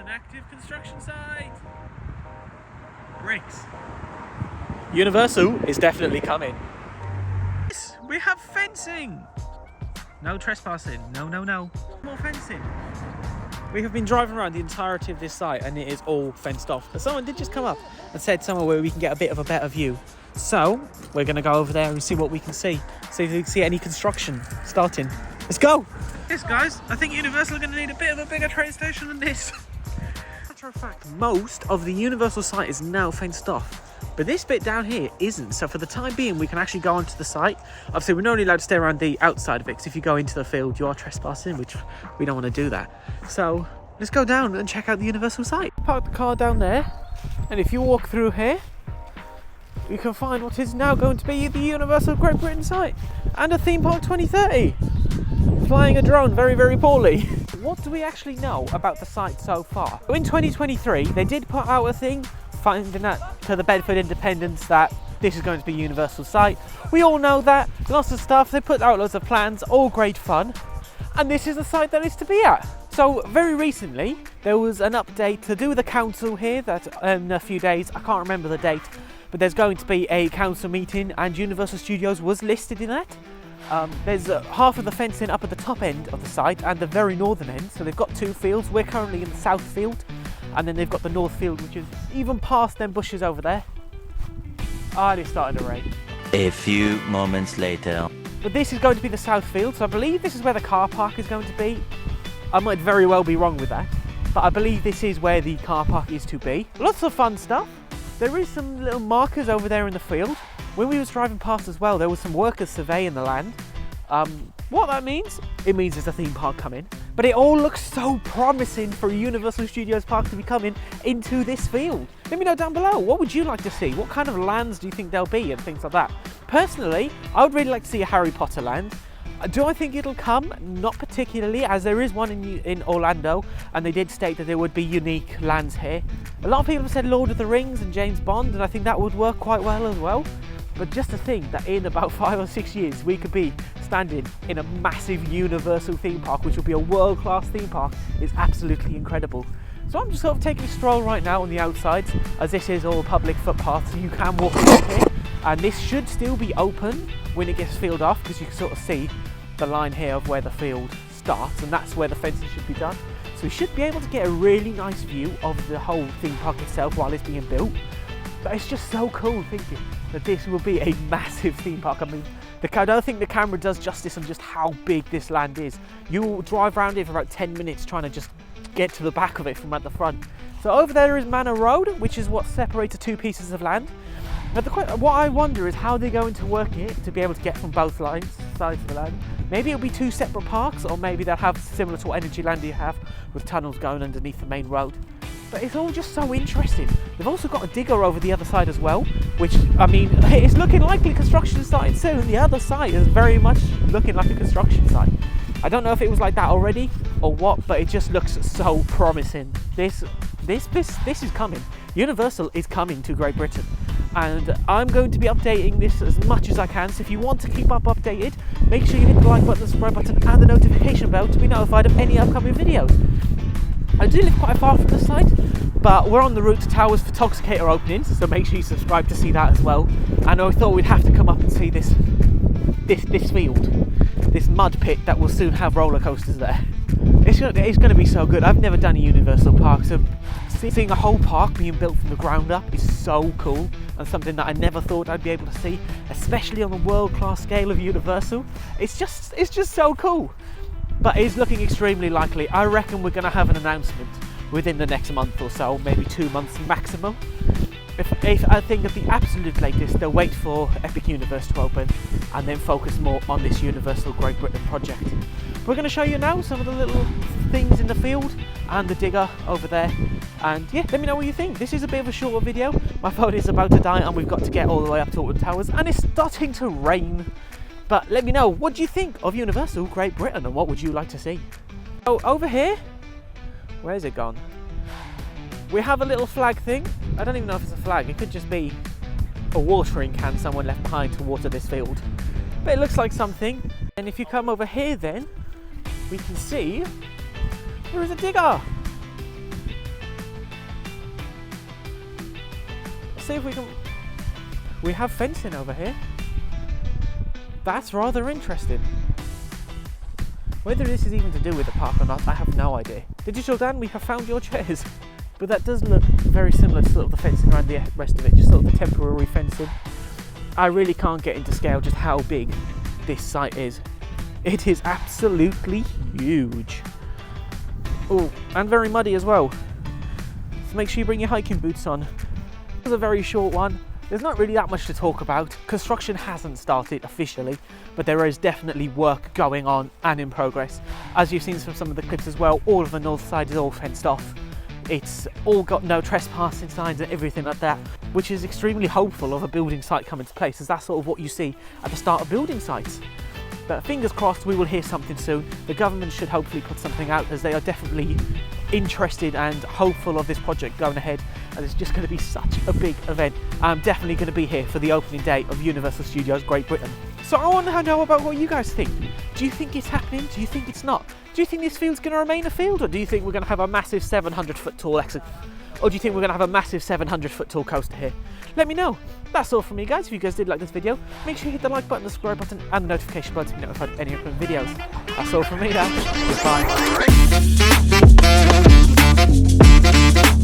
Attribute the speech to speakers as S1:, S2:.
S1: An active construction site. Bricks.
S2: Universal is definitely coming.
S1: Yes, we have fencing. No trespassing. No, no, no. More fencing.
S2: We have been driving around the entirety of this site and it is all fenced off. But someone did just come up and said somewhere where we can get a bit of a better view. So we're going to go over there and see what we can see. See if we can see any construction starting. Let's go.
S1: Yes, guys. I think Universal are going to need a bit of a bigger train station than this.
S2: Matter of fact, most of the Universal site is now fenced off. But this bit down here isn't, so for the time being we can actually go onto the site. Obviously we're not only allowed to stay around the outside of it, because if you go into the field you are trespassing, which we don't want to do that. So let's go down and check out the Universal site. Park the car down there, and if you walk through here you can find what is now going to be the Universal Great Britain site and a theme park 2030. Flying a drone very, very poorly. What do we actually know about the site so far? In 2023 they did put out a thing finding out to the Bedford Independents that this is going to be a Universal site. We all know that, lots of stuff, they put out loads of plans, all great fun, and this is the site that is to be at. So very recently there was an update to do with the council here that in a few days, I can't remember the date, but there's going to be a council meeting and Universal Studios was listed in that. There's half of the fencing up at the top end of the site and the very northern end, so they've got two fields. We're currently in the south field, and then they've got the north field, which is even past them bushes over there. And it's starting to rain.
S3: A few moments later.
S2: But this is going to be the south field, so I believe this is where the car park is going to be. I might very well be wrong with that, but I believe this is where the car park is to be. Lots of fun stuff. There is some little markers over there in the field. When we was driving past as well, there was some workers surveying the land. What that means? It means there's a theme park coming. But it all looks so promising for Universal Studios Park to be coming into this field. Let me know down below, what would you like to see? What kind of lands do you think there'll be and things like that? Personally, I would really like to see a Harry Potter land. Do I think it'll come? Not particularly, as there is one in Orlando, and they did state that there would be unique lands here. A lot of people have said Lord of the Rings and James Bond, and I think that would work quite well as well. But just to think that in about 5 or 6 years we could be standing in a massive Universal theme park, which will be a world-class theme park, is absolutely incredible. So I'm just sort of taking a stroll right now on the outside, as this is all public footpath, so you can walk along here. And this should still be open when it gets filled off, because you can sort of see the line here of where the field starts, and that's where the fencing should be done. So we should be able to get a really nice view of the whole theme park itself while it's being built. But it's just so cool thinking that this will be a massive theme park. I mean, I don't think the camera does justice on just how big this land is. You'll drive around it for about 10 minutes trying to just get to the back of it from at the front. So over there is Manor Road, which is what separates the two pieces of land. But what I wonder is how they're going to work it to be able to get from both sides of the land. Maybe it'll be two separate parks, or maybe they'll have similar to what Energyland you have with tunnels going underneath the main road. But it's all just so interesting. They've also got a digger over the other side as well, which, I mean, it's looking likely construction starting soon. The other side is very much looking like a construction site. I don't know if it was like that already or what, but it just looks so promising. This is coming. Universal is coming to Great Britain, and I'm going to be updating this as much as I can. So if you want to keep up updated, make sure you hit the like button, the subscribe button and the notification bell to be notified of any upcoming videos. I do live quite far from the site, but we're on the route to Towers for Toxicator openings, so make sure you subscribe to see that as well. And I thought we'd have to come up and see this field, this mud pit that will soon have roller coasters there. It's going to be so good. I've never done a Universal park, so seeing a whole park being built from the ground up is so cool, and something that I never thought I'd be able to see, especially on the world-class scale of Universal. It's just so cool. But it's looking extremely likely. I reckon we're going to have an announcement within the next month or so, maybe 2 months maximum. If I think at the absolute latest, they'll wait for Epic Universe to open and then focus more on this Universal Great Britain project. We're going to show you now some of the little things in the field and the digger over there. And yeah, let me know what you think. This is a bit of a shorter video. My phone is about to die and we've got to get all the way up to Alton Towers, and it's starting to rain. But let me know, what do you think of Universal Great Britain and what would you like to see? So over here, where's it gone? We have a little flag thing. I don't even know if it's a flag. It could just be a watering can someone left behind to water this field. But it looks like something. And if you come over here then, we can see there is a digger. see if we can... We have fencing over here. That's rather interesting. Whether this is even to do with the park or not, I have no idea. Digital Dan, we have found your chairs. But that does look very similar to sort of the fencing around the rest of it, just sort of the temporary fencing. I really can't get into scale just how big this site is. It is absolutely huge. Oh, and very muddy as well. So make sure you bring your hiking boots on. This is a very short one. There's not really that much to talk about. Construction hasn't started officially, but there is definitely work going on and in progress. As you've seen from some of the clips as well, all of the north side is all fenced off. It's all got no trespassing signs and everything like that, which is extremely hopeful of a building site coming to place, as that's sort of what you see at the start of building sites. But fingers crossed we will hear something soon. The government should hopefully put something out, as they are definitely interested and hopeful of this project going ahead, and it's just going to be such a big event. I'm definitely going to be here for the opening day of Universal Studios Great Britain. So I want to know about what you guys think. Do you think it's happening? Do you think it's not? Do you think this field's going to remain a field, or do you think we're going to have a massive 700-foot tall exit? Or do you think we're going to have a massive 700-foot tall coaster here? Let me know. That's all from me, guys. If you guys did like this video, make sure you hit the like button, the subscribe button, and the notification button to be notified of any upcoming videos. That's all from me now. Goodbye.